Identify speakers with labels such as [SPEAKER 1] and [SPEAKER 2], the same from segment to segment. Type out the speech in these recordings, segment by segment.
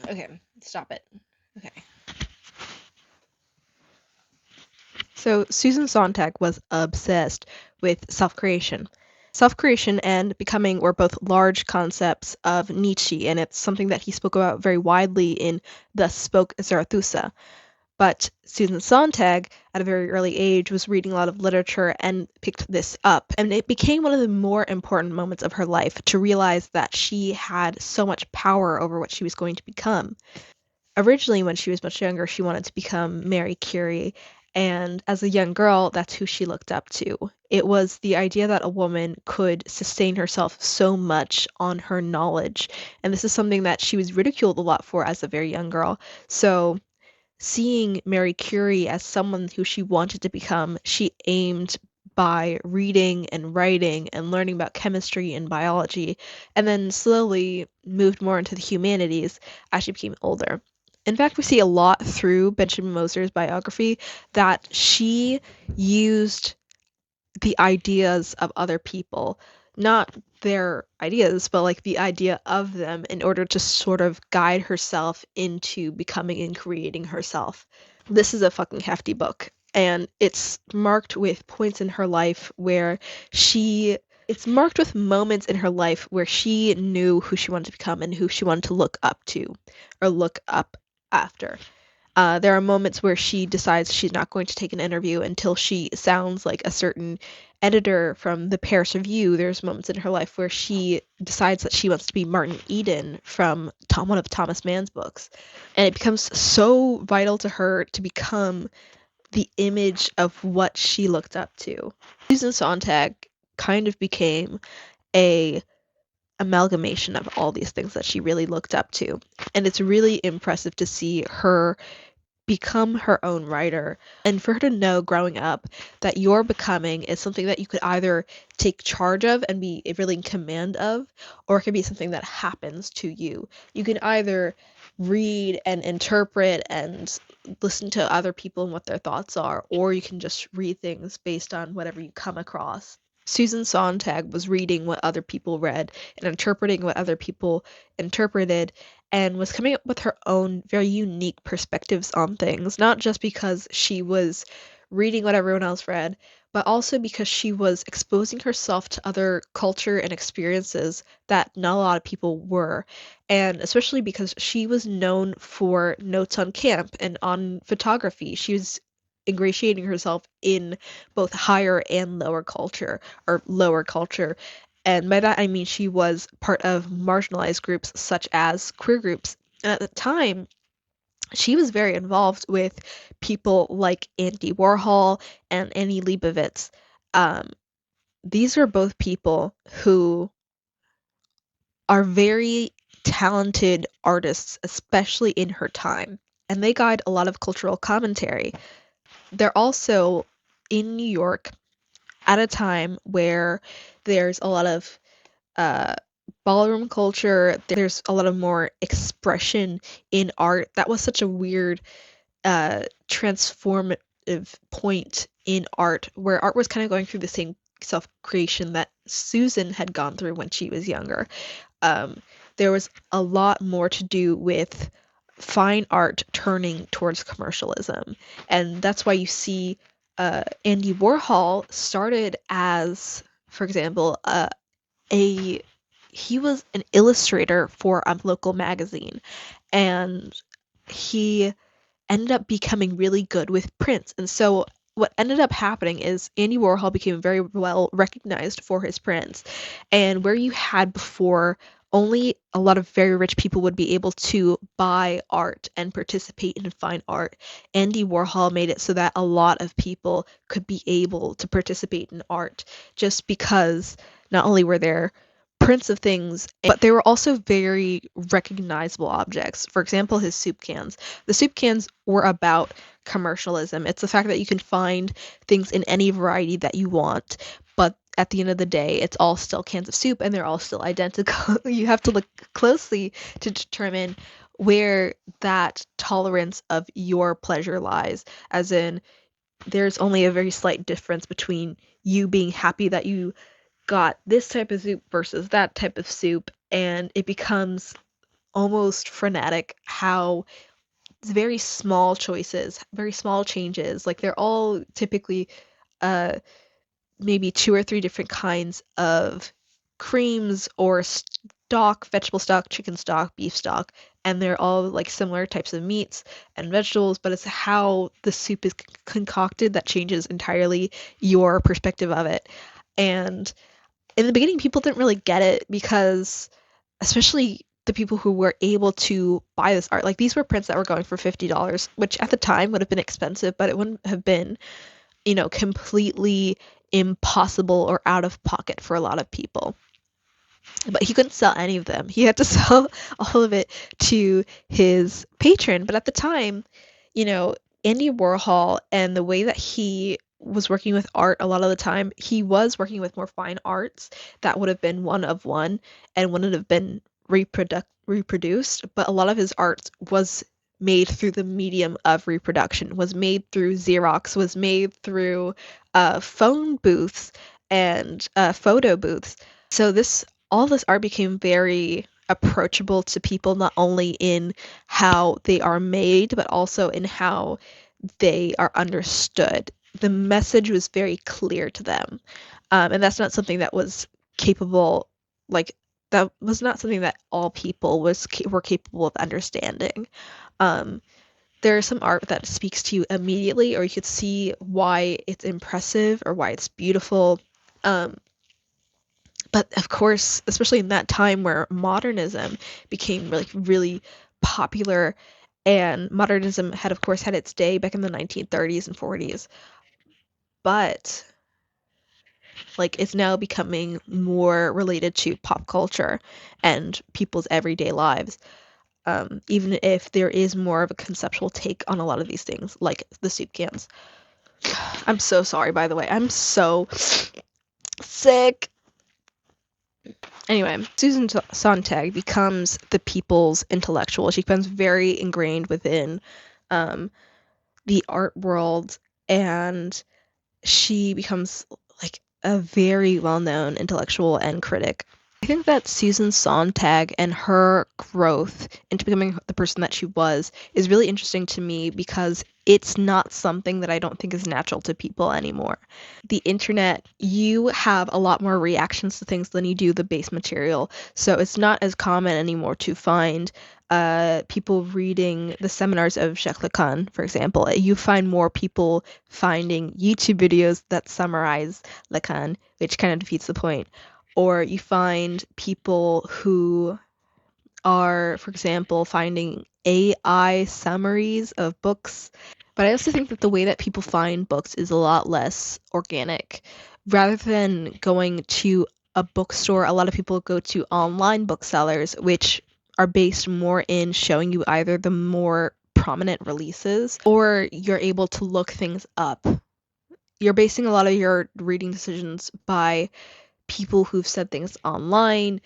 [SPEAKER 1] Okay, stop it. Okay.
[SPEAKER 2] So Susan Sontag was obsessed with self-creation. Self-creation and becoming were both large concepts of Nietzsche, and it's something that he spoke about very widely in Thus Spoke Zarathustra. But Susan Sontag, at a very early age, was reading a lot of literature and picked this up. And it became one of the more important moments of her life to realize that she had so much power over what she was going to become. Originally, when she was much younger, she wanted to become Mary Curie. And as a young girl, that's who she looked up to. It was the idea that a woman could sustain herself so much on her knowledge. And this is something that she was ridiculed a lot for as a very young girl. So seeing Mary Curie as someone who she wanted to become, she aimed by reading and writing and learning about chemistry and biology, and then slowly moved more into the humanities as she became older. In fact, we see a lot through Benjamin Moser's biography that she used the ideas of other people, not their ideas, but like the idea of them in order to sort of guide herself into becoming and creating herself. This is a fucking hefty book, and it's marked with points in her life where she it's marked with moments in her life where she knew who she wanted to become and who she wanted to look up to or look up after. There are moments where she decides she's not going to take an interview until she sounds like a certain editor from the Paris Review. There's moments in her life where she decides that she wants to be Martin Eden from one of Thomas Mann's books. And it becomes so vital to her to become the image of what she looked up to. Susan Sontag kind of became a amalgamation of all these things that she really looked up to. And it's really impressive to see her become her own writer and for her to know growing up that your becoming is something that you could either take charge of and be really in command of, or it could be something that happens to you. You can either read and interpret and listen to other people and what their thoughts are, or you can just read things based on whatever you come across. Susan Sontag was reading what other people read and interpreting what other people interpreted and was coming up with her own very unique perspectives on things, not just because she was reading what everyone else read, but also because she was exposing herself to other culture and experiences that not a lot of people were. And especially because she was known for notes on camp and on photography. She was ingratiating herself in both higher and lower culture, or lower culture. And by that I mean she was part of marginalized groups such as queer groups. And at the time, she was very involved with people like Andy Warhol and Annie Leibovitz. Um, these are both people who are very talented artists, especially in her time, and they guide a lot of cultural commentary. They're also in New York at a time where there's a lot of uh, ballroom culture. There's a lot of more expression in art. That was such a weird transformative point in art where art was kind of going through the same self creation that Susan had gone through when she was younger. Um, there was a lot more to do with fine art turning towards commercialism. And that's why you see Andy Warhol started as, for example, a he was an illustrator for a local magazine, and he ended up becoming really good with prints. And so what ended up happening is Andy Warhol became very well recognized for his prints. And where you had before only a lot of very rich people would be able to buy art and participate in fine art, Andy Warhol made it so that a lot of people could be able to participate in art just because not only were there prints of things, but they were also very recognizable objects. For example, his soup cans. The soup cans were about commercialism. It's the fact that you can find things in any variety that you want, but at the end of the day, it's all still cans of soup and they're all still identical. You have to look closely to determine where that tolerance of your pleasure lies, as in there's only a very slight difference between you being happy that you got this type of soup versus that type of soup, and it becomes almost frenetic how it's very small choices, very small changes. Like they're all typically uh maybe two or three different kinds of creams or stock, vegetable stock, chicken stock, beef stock, and they're all like similar types of meats and vegetables, but it's how the soup is concocted that changes entirely your perspective of it. And in the beginning, people didn't really get it because, especially the people who were able to buy this art, like these were prints that were going for $50, which at the time would have been expensive, but it wouldn't have been, completely impossible or out of pocket for a lot of people. But he couldn't sell any of them. He had to sell all of it to his patron. But at the time, you know, Andy Warhol and the way that he was working with art a lot of the time, he was working with more fine arts that would have been one of one and wouldn't have been reproduced. But a lot of his art was made through the medium of reproduction, was made through Xerox, was made through phone booths and photo booths. So all this art became very approachable to people, not only in how they are made, but also in how they are understood. The message was very clear to them. And that's not something that was capable, like, that was not something that all people were capable of understanding. Um, there's some art that speaks to you immediately, or you could see why it's impressive or why it's beautiful. But of course, especially in that time where modernism became really, really popular, and modernism had, of course, had its day back in the 1930s and 40s, but like it's now becoming more related to pop culture and people's everyday lives. Even if there is more of a conceptual take on a lot of these things, like the soup cans. I'm so sorry, by the way. I'm so sick. Anyway, Susan Sontag becomes the people's intellectual. She becomes very ingrained within the art world, and she becomes like a very well-known intellectual and critic. I think that Susan Sontag and her growth into becoming the person that she was is really interesting to me because it's not something that I don't think is natural to people anymore. The internet, you have a lot more reactions to things than you do the base material, so it's not as common anymore to find people reading the seminars of Jacques Lacan, for example. You find more people finding YouTube videos that summarize Lacan, which kind of defeats the point. Or you find people who are, for example, finding AI summaries of books. But I also think that the way that people find books is a lot less organic. Rather than going to a bookstore, a lot of people go to online booksellers, which are based more in showing you either the more prominent releases or you're able to look things up. You're basing a lot of your reading decisions by people who've said things online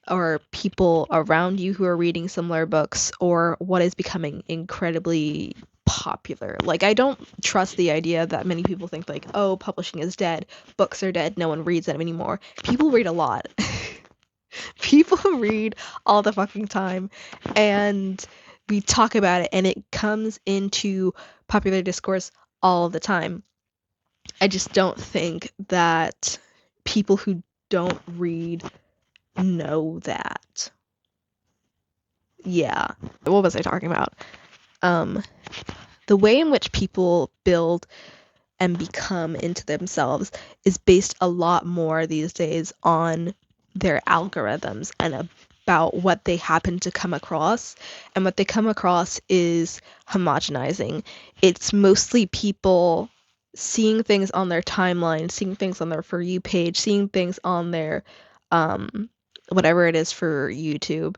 [SPEAKER 2] or people around you who are reading similar books or what is becoming incredibly popular. Like, I don't trust the idea that many people think like, oh, publishing is dead, books are dead, no one reads them anymore. People read a lot. People read all the fucking time, and we talk about it and it comes into popular discourse all the time. I just don't think that people who don't read know that. Yeah. What was I talking about? The way in which people build and become into themselves is based a lot more these days on their algorithms and about what they happen to come across. And what they come across is homogenizing. It's mostly people seeing things on their timeline, seeing things on their For You page, seeing things on their whatever it is for YouTube,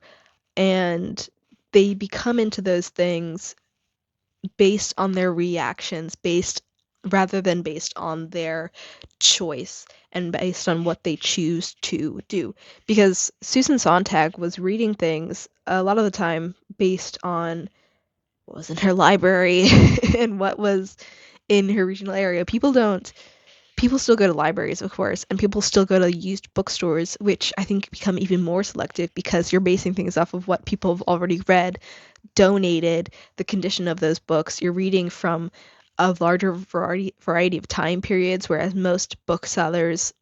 [SPEAKER 2] and they become into those things based on their reactions, based rather than based on their choice and based on what they choose to do. Because Susan Sontag was reading things a lot of the time based on what was in her library and what was in her regional area. People people still go to libraries, of course, and people still go to used bookstores, which I think become even more selective because you're basing things off of what people have already read, donated, the condition of those books. You're reading from a larger variety of time periods, whereas most booksellers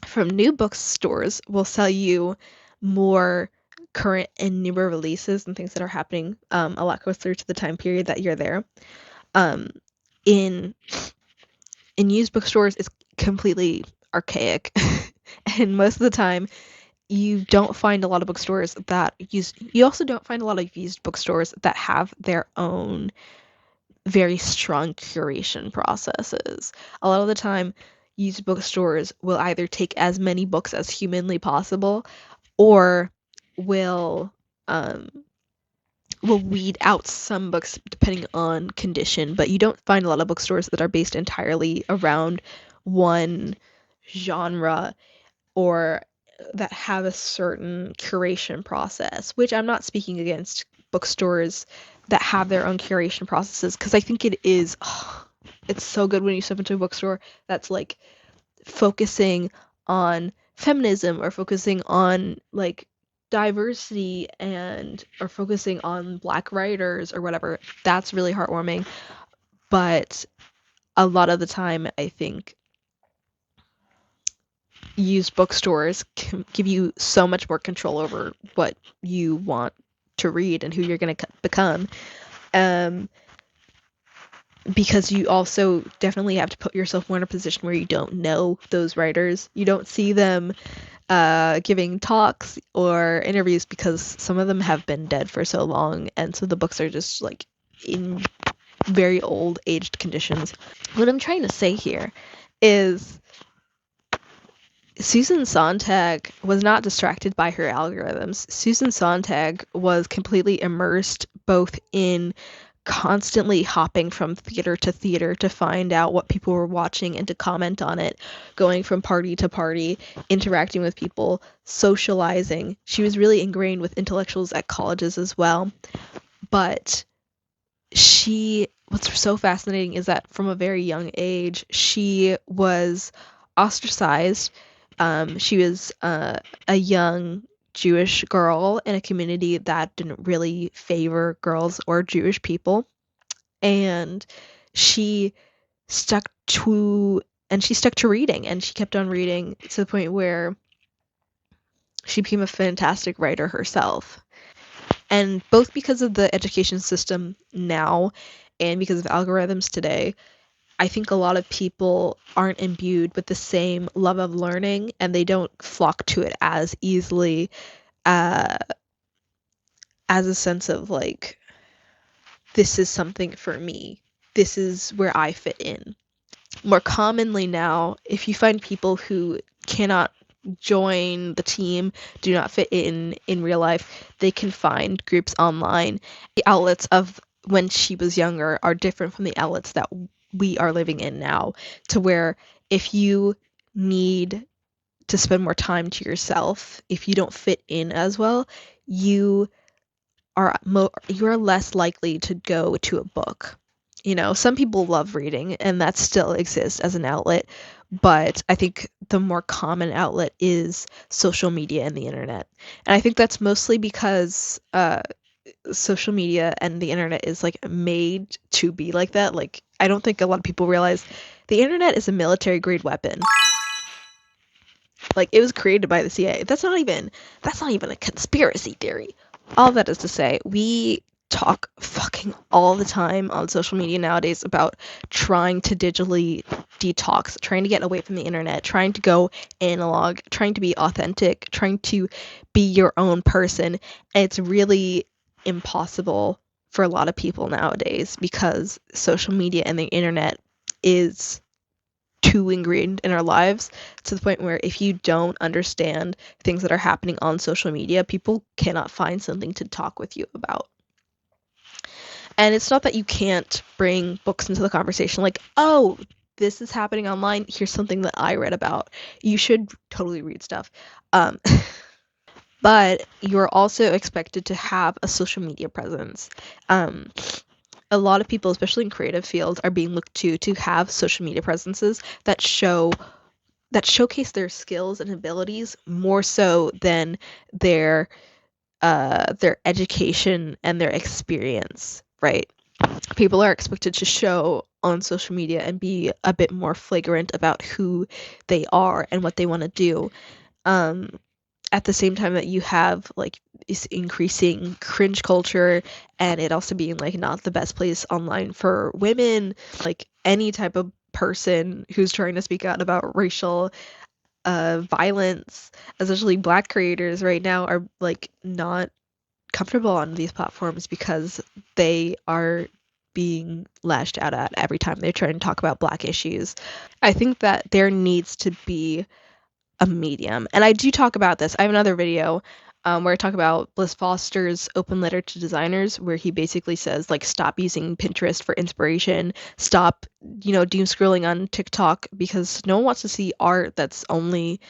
[SPEAKER 2] from new bookstores will sell you more current and newer releases and things that are happening a lot closer to the time period that you're there. Um, in used bookstores, it's completely archaic, and most of the time, you don't find a lot of bookstores that use. You also don't find a lot of used bookstores that have their own very strong curation processes. A lot of the time, used bookstores will either take as many books as humanly possible, or will um, will weed out some books depending on condition. But you don't find a lot of bookstores that are based entirely around one genre or that have a certain curation process, which I'm not speaking against bookstores that have their own curation processes, because I think it's so good when you step into a bookstore that's like focusing on feminism or focusing on like diversity and or focusing on black writers or whatever. That's really heartwarming. But a lot of the time, I think used bookstores can give you so much more control over what you want to read and who you're going to become. Um, because you also definitely have to put yourself more in a position where you don't know those writers. You don't see them giving talks or interviews because some of them have been dead for so long, and so the books are just like in very old aged conditions. What I'm trying to say here is Susan Sontag was not distracted by her algorithms. Susan Sontag was completely immersed both in constantly hopping from theater to find out what people were watching and to comment on it, going from party to party, interacting with people, socializing. She was really ingrained with intellectuals at colleges as well. But what's so fascinating is that from a very young age, she was ostracized. She was a young Jewish girl in a community that didn't really favor girls or Jewish people, and she stuck to she stuck to reading, and she kept on reading to the point where she became a fantastic writer herself. And both because of the education system now and because of algorithms today, I think a lot of people aren't imbued with the same love of learning, and they don't flock to it as easily uh, as a sense of like, this is something for me. This is where I fit in. More commonly now, if you find people who cannot join the team, do not fit in real life, they can find groups online. The outlets of when she was younger are different from the outlets that we are living in now, to where if you need to spend more time to yourself, if you don't fit in as well, you you are less likely to go to a book. You know, some people love reading and that still exists as an outlet, but I think the more common outlet is social media and the internet. And I think that's mostly because social media and the internet is like made to be like that. Like, I don't think a lot of people realize the internet is a military grade weapon. Like, it was created by the CIA. That's not even a conspiracy theory. All that is to say, we talk fucking all the time on social media nowadays about trying to digitally detox, trying to get away from the internet, trying to go analog, trying to be authentic, trying to be your own person. And it's really impossible for a lot of people nowadays because social media and the internet is too ingrained in our lives, to the point where if you don't understand things that are happening on social media, people cannot find something to talk with you about. And it's not that you can't bring books into the conversation, like, oh, this is happening online, here's something that I read about. You should totally read stuff. But you're also expected to have a social media presence. a lot of people, especially in creative fields, are being looked to have social media presences that showcase their skills and abilities more so than their education and their experience, right? People are expected to show on social media and be a bit more flagrant about who they are and what they want to do. Um, at the same time that you have like this increasing cringe culture and it also being like not the best place online for women, like any type of person who's trying to speak out about racial violence, especially black creators right now are like not comfortable on these platforms because they are being lashed out at every time they try and talk about black issues. I think that there needs to be a medium. And I do talk about this. I have another video where I talk about Bliss Foster's open letter to designers, where he basically says, like, stop using Pinterest for inspiration, stop, doom scrolling on TikTok, because no one wants to see art that's only,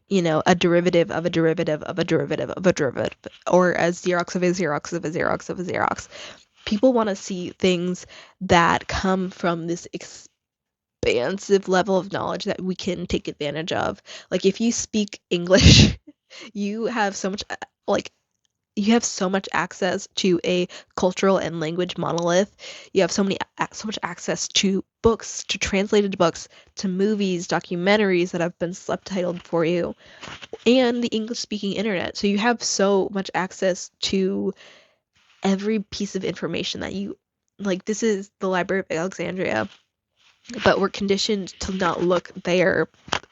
[SPEAKER 2] a derivative of a derivative of a derivative of a derivative, or a Xerox of a Xerox of a Xerox of a Xerox. People want to see things that come from this expansive level of knowledge that we can take advantage of. Like if you speak English, you have so much like you have so much access to a cultural and language monolith. You have so much access to books, to translated books, to movies, documentaries that have been subtitled for you, and the English speaking internet. So you have so much access to every piece of information that you like. This is the Library of Alexandria, but we're conditioned to not look there,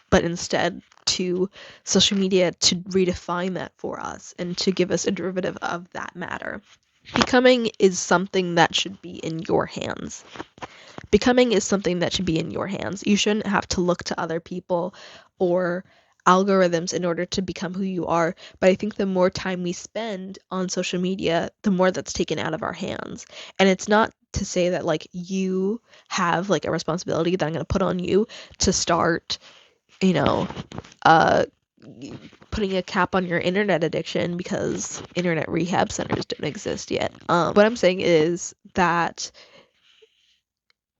[SPEAKER 2] but instead to social media to redefine that for us and to give us a derivative of that matter. Becoming is something that should be in your hands. Becoming is something that should be in your hands. You shouldn't have to look to other people or algorithms in order to become who you are. But I think the more time we spend on social media, the more that's taken out of our hands. And it's not to say that like you have like a responsibility that I'm going to put on you to start, you know, uh putting a cap on your internet addiction because internet rehab centers don't exist yet. What I'm saying is that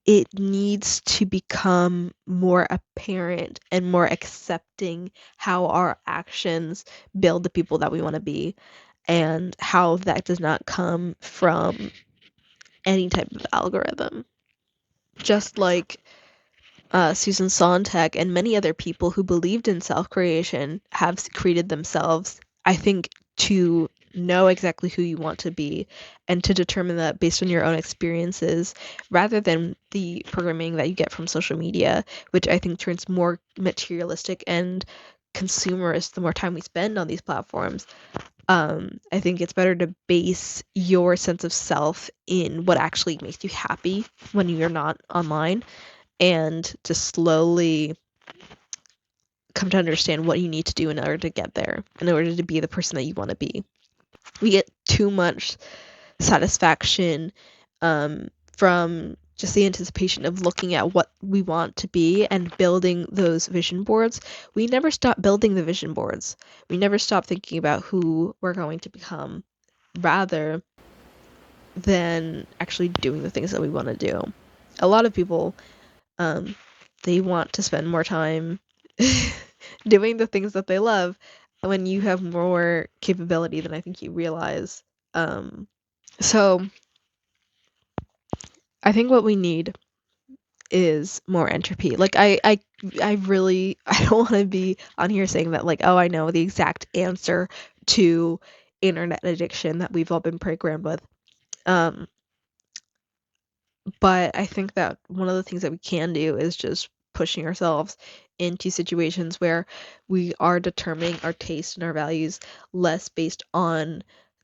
[SPEAKER 2] it needs to become more apparent and more accepting how our actions build the people that we want to be, and how that does not come from any type of algorithm. Just like Susan Sontag and many other people who believed in self-creation have created themselves, I think, to know exactly who you want to be and to determine that based on your own experiences rather than the programming that you get from social media, which I think turns more materialistic and consumerist the more time we spend on these platforms. I think it's better to base your sense of self in what actually makes you happy when you're not online, and to slowly come to understand what you need to do in order to get there, in order to be the person that you want to be. We get too much satisfaction from just the anticipation of looking at what we want to be and building those vision boards. We never stop building the vision boards. We never stop thinking about who we're going to become, rather than actually doing the things that we want to do. A lot of people, they want to spend more time doing the things that they love when you have more capability than I think you realize. So I think what we need is more entropy. Like I really I don't want to be on here saying that like, oh, I know the exact answer to internet addiction that we've all been programmed with. Um, but I think that one of the things that we can do is just pushing ourselves into situations where we are determining our taste and our values less based on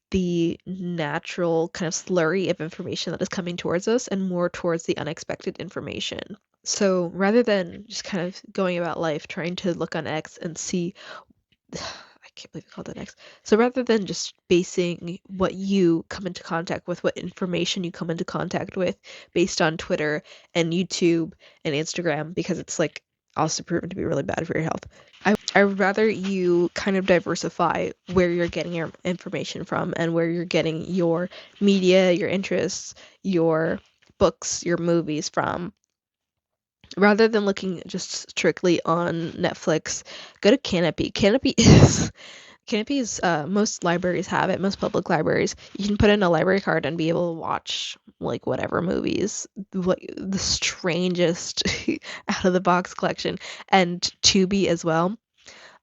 [SPEAKER 2] the natural kind of slurry of information that is coming towards us and more towards the unexpected information. So rather than just kind of going about life trying to look on X and see, I can't believe I called it X. So rather than just basing what you come into contact with, what information you come into contact with based on Twitter and YouTube and Instagram, because it's like also proven to be really bad for your health. I would rather you kind of diversify where you're getting your information from and where you're getting your media, your interests, your books, your movies from. Rather than looking just strictly on Netflix, go to Canopy. Canopy is most libraries have it, most public libraries. You can put in a library card and be able to watch like whatever movies, what the strangest out of the box collection, and Tubi as well.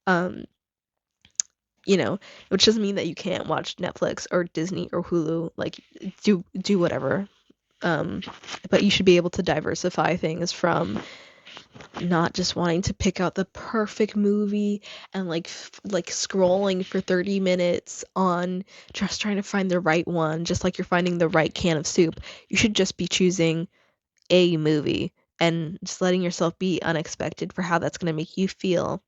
[SPEAKER 2] Um, which doesn't mean that you can't watch Netflix or Disney or Hulu, like do whatever. Um, but you should be able to diversify things from not just wanting to pick out the perfect movie and like scrolling for 30 minutes on just trying to find the right one, just like you're finding the right can of soup. You should just be choosing a movie and just letting yourself be unexpected for how that's going to make you feel.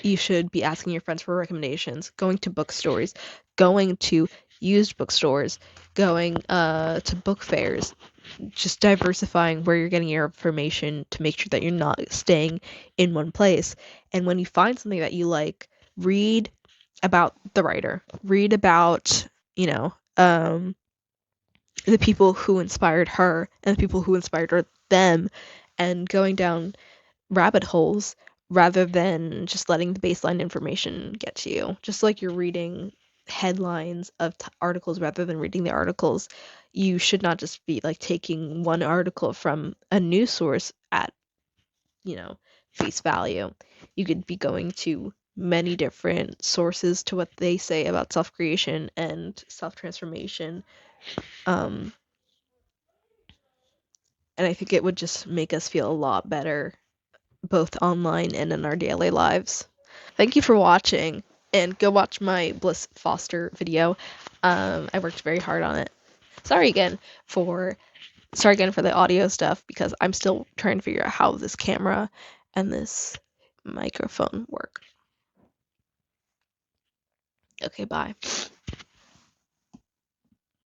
[SPEAKER 2] You should be asking your friends for recommendations, going to bookstores, going to used bookstores, going to book fairs, just diversifying where you're getting your information to make sure that you're not staying in one place. And when you find something that you like, read about the writer, read about, the people who inspired her and the people who inspired them, and going down rabbit holes rather than just letting the baseline information get to you. Just like you're reading headlines of articles rather than reading the articles, you should not just be like taking one article from a news source at, face value. You could be going to many different sources to what they say about self-creation and self-transformation. Um, and I think it would just make us feel a lot better both online and in our daily lives. Thank you for watching, and go watch my Bliss Foster video. I worked very hard on it. For sorry again for the audio stuff, because I'm still trying to figure out how this camera and this microphone work. Okay, bye.